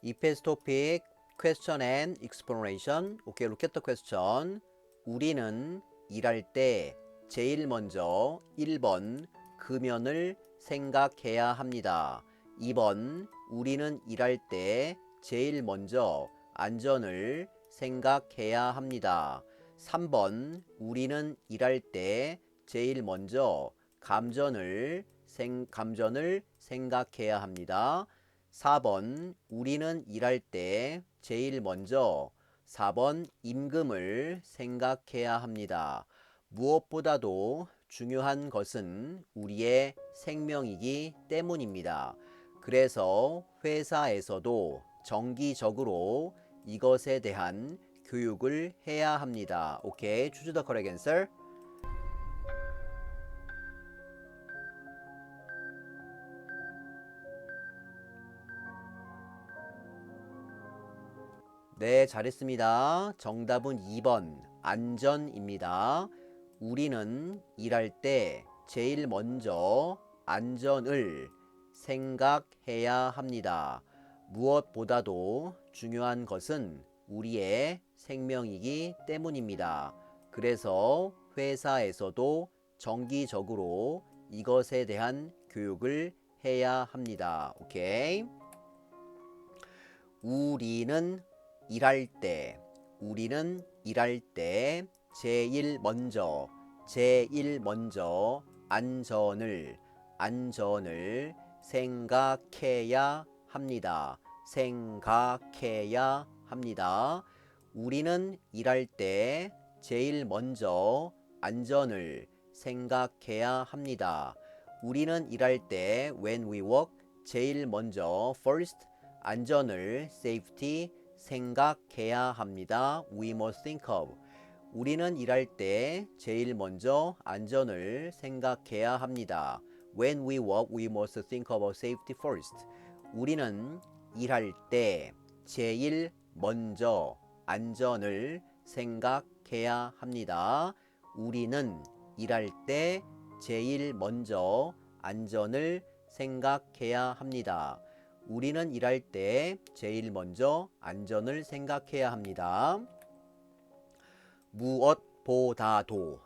EPS topic question and explanation. Okay, look at the question. 우리는 일할 때 제일 먼저 1번 금연을 생각해야 합니다. 2번 우리는 일할 때 제일 먼저 안전을 생각해야 합니다. 3번 우리는 일할 때 제일 먼저 감전을 생각해야 합니다. 4번 우리는 일할 때 제일 먼저 4번 임금을 생각해야 합니다. 무엇보다도 중요한 것은 우리의 생명이기 때문입니다. 그래서 회사에서도 정기적으로 이것에 대한 교육을 해야 합니다. 오케이, choose the correct answer. 네, 잘했습니다. 정답은 2번 안전입니다. 우리는 일할 때 제일 먼저 안전을 생각해야 합니다. 무엇보다도 중요한 것은 우리의 생명이기 때문입니다. 그래서 회사에서도 정기적으로 이것에 대한 교육을 해야 합니다. 오케이? 우리는 일할 때 제일 먼저 안전을 생각해야 합니다. 우리는 일할 때 제일 먼저 안전을 생각해야 합니다. 우리는 일할 때 when we work 제일 먼저 first 안전을 safety 생각해야 합니다. We must think of. 우리는 일할 때 제일 먼저 안전을 생각해야 합니다. When we work, we must think about safety first. 우리는 일할 때 제일 먼저 안전을 생각해야 합니다. 우리는 일할 때 제일 먼저 안전을 생각해야 합니다. 우리는 일할 때 제일 먼저 안전을 생각해야 합니다. 무엇보다도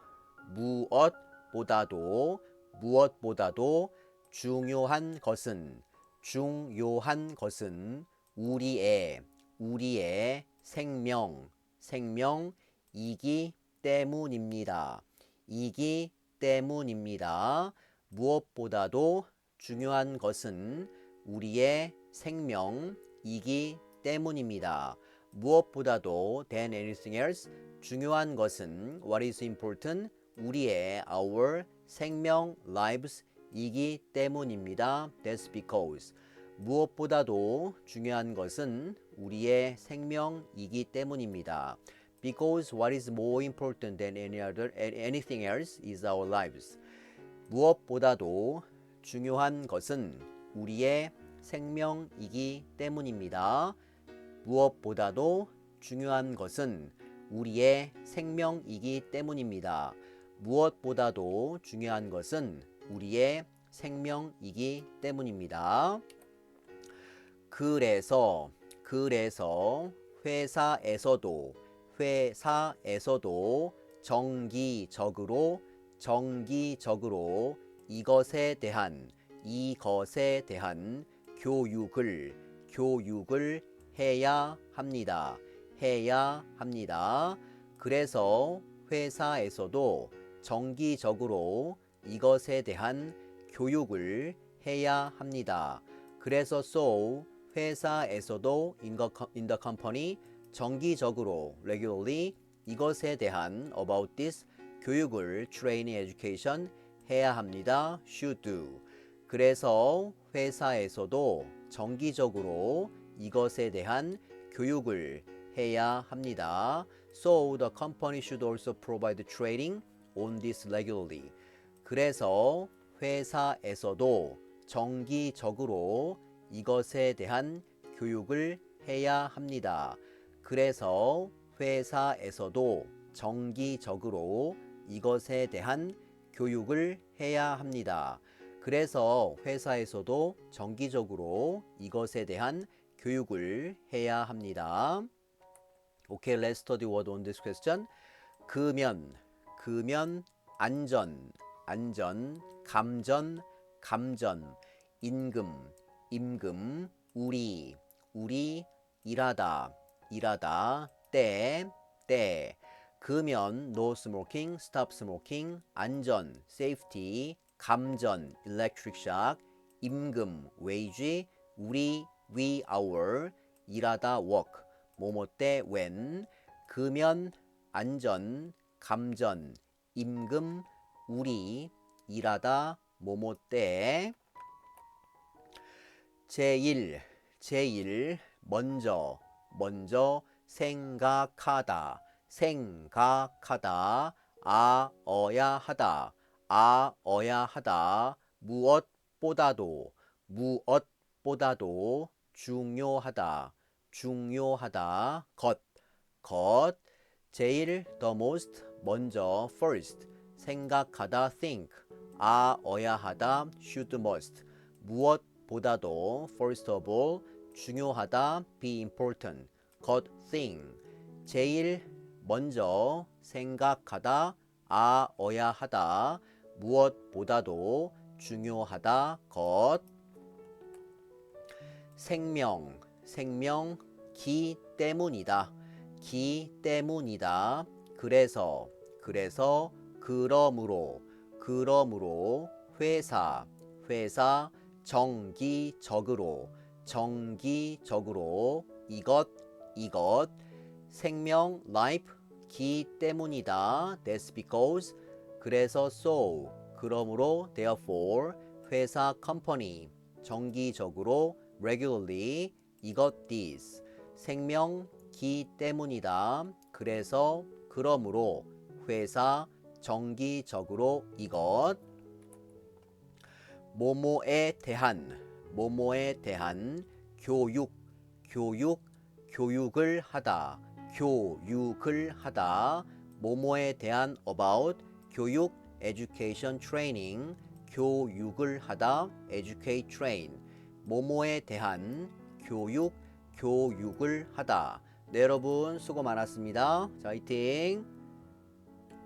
중요한 것은 우리의 생명이기 때문입니다. 무엇보다도 중요한 것은 우리의 생명이기 때문입니다. 무엇보다도 than anything else 중요한 것은 what is important 우리의 our 생명 lives 이기 때문입니다. That's because 무엇보다도 중요한 것은 우리의 생명이기 때문입니다. Because what is more important than anything else is our lives. 무엇보다도 중요한 것은 우리의 생명이기 때문입니다. 무엇보다도 중요한 것은 우리의 생명이기 때문입니다. 무엇보다도 중요한 것은 우리의 생명이기 때문입니다. 그래서 회사에서도 정기적으로 이것에 대한 교육을 해야 합니다. 그래서 회사에서도 정기적으로 이것에 대한 교육을 해야 합니다. 그래서 so 회사에서도 in the company 정기적으로 regularly 이것에 대한 about this 교육을 training education 해야 합니다. should do. 그래서 회사에서도 정기적으로 이것에 대한 교육을 해야 합니다. So the company should also provide training on this regularly. 그래서 회사에서도 정기적으로 이것에 대한 교육을 해야 합니다. 그래서 회사에서도 정기적으로 이것에 대한 교육을 해야 합니다. 그래서 회사에서도 정기적으로 이것에 대한 교육을 해야 합니다. Okay, let's study word on this question. 금연, 안전, 감전, 임금, 우리, 일하다, 때, 금연, no smoking, stop smoking, 안전, safety, 감전, electric shock, 임금, wage, 우리, we, our, 일하다, work, 뭐뭐 때, when, 금연, 안전, 감전, 임금, 우리, 일하다, 뭐뭐 때. 제일, 먼저, 생각하다, 어야 하다, 무엇보다도, 중요하다, 것, 제일, the most, 먼저, first, 생각하다, think, 어야 하다, should, must, 무엇보다도, first of all, 중요하다, be important, 것, thing, 제일, 먼저, 생각하다, 어야 하다, 무엇보다도, 중요하다, 것, 생명, 기 때문이다, 그래서, 그러므로, 회사, 정기적으로, 이것, 생명, life, 기 때문이다, that's because, 그래서 so, 그러므로, therefore, 회사, company, 정기적으로, regularly, 이것, this, 생명, 기 때문이다, 그래서, 그러므로, 회사, 정기적으로, 이것, 뭐뭐에 대한, 교육을 하다, 뭐뭐에 대한 about, 교육, education, training, 교육을 하다, educate, train, 뭐뭐에 대한 교육을 하다. 네, 여러분 수고 많았습니다. 자, 화이팅!